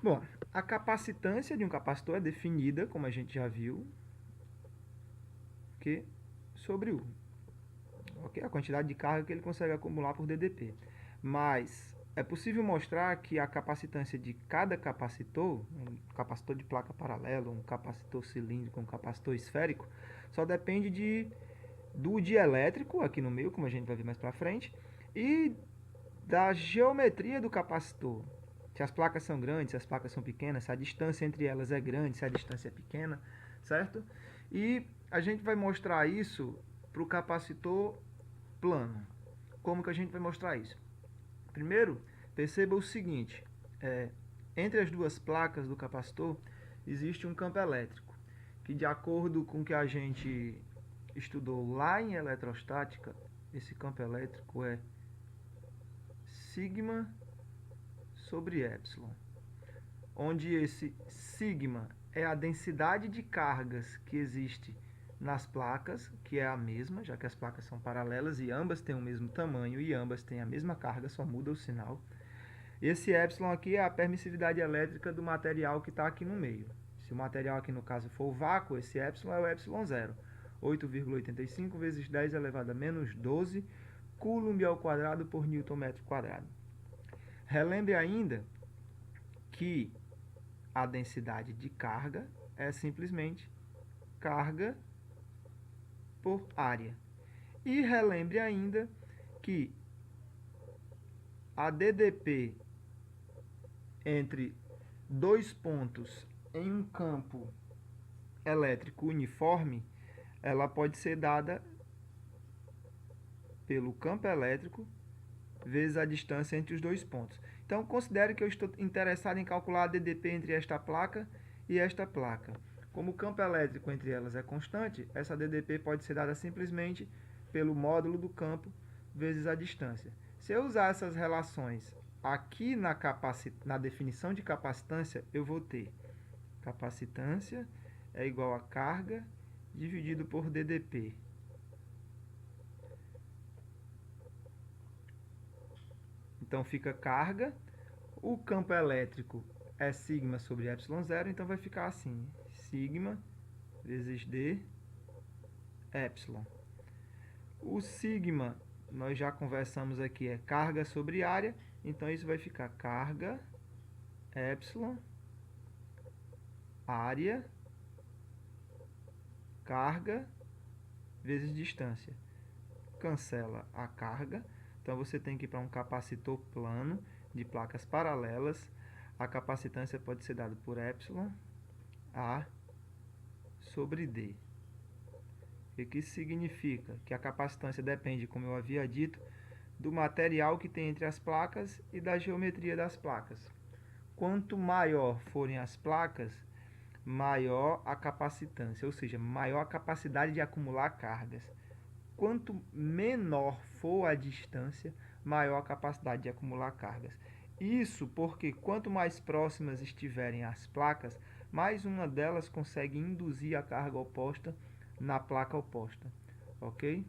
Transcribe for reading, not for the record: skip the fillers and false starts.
Bom, a capacitância de um capacitor é definida, como a gente já viu, que sobre U. Okay? A quantidade de carga que ele consegue acumular por DDP. Mas é possível mostrar que a capacitância de cada capacitor, um capacitor de placa paralela, um capacitor cilíndrico, um capacitor esférico, só depende do dielétrico, aqui no meio, como a gente vai ver mais para frente, e da geometria do capacitor. Se as placas são grandes, se as placas são pequenas, se a distância entre elas é grande, se a distância é pequena, certo? E a gente vai mostrar isso para o capacitor plano. Como que a gente vai mostrar isso? Primeiro, perceba o seguinte, entre as duas placas do capacitor existe um campo elétrico, que de acordo com o que a gente estudou lá em eletrostática, esse campo elétrico é sigma sobre epsilon, onde esse sigma é a densidade de cargas que existe nas placas, que é a mesma, já que as placas são paralelas e ambas têm o mesmo tamanho e ambas têm a mesma carga, só muda o sinal. Esse epsilon aqui é a permissividade elétrica do material que está aqui no meio. Se o material aqui no caso for o vácuo, esse epsilon é o epsilon zero. 8,85 vezes 10 elevado a menos 12 coulomb ao quadrado por newton metro quadrado. Relembre ainda que a densidade de carga é simplesmente carga por área. E relembre ainda que a DDP entre dois pontos em um campo elétrico uniforme, ela pode ser dada pelo campo elétrico vezes a distância entre os dois pontos. Então, considere que eu estou interessado em calcular a DDP entre esta placa e esta placa. Como o campo elétrico entre elas é constante, essa DDP pode ser dada simplesmente pelo módulo do campo vezes a distância. Se eu usar essas relações aqui na definição de capacitância, eu vou ter capacitância é igual a carga dividido por DDP. Então fica carga, o campo elétrico é sigma sobre epsilon zero, então vai ficar assim, sigma vezes d epsilon. O sigma, nós já conversamos aqui, é carga sobre área, então isso vai ficar carga, epsilon, área, carga, vezes distância. Cancela a carga, então você tem que ir para um capacitor plano de placas paralelas. A capacitância pode ser dada por epsilon A sobre D. O que isso significa? Que a capacitância depende, como eu havia dito, do material que tem entre as placas e da geometria das placas. Quanto maior forem as placas, maior a capacitância, ou seja, maior a capacidade de acumular cargas. Quanto menor for a distância, maior a capacidade de acumular cargas. Isso porque quanto mais próximas estiverem as placas, mais uma delas consegue induzir a carga oposta na placa oposta, ok?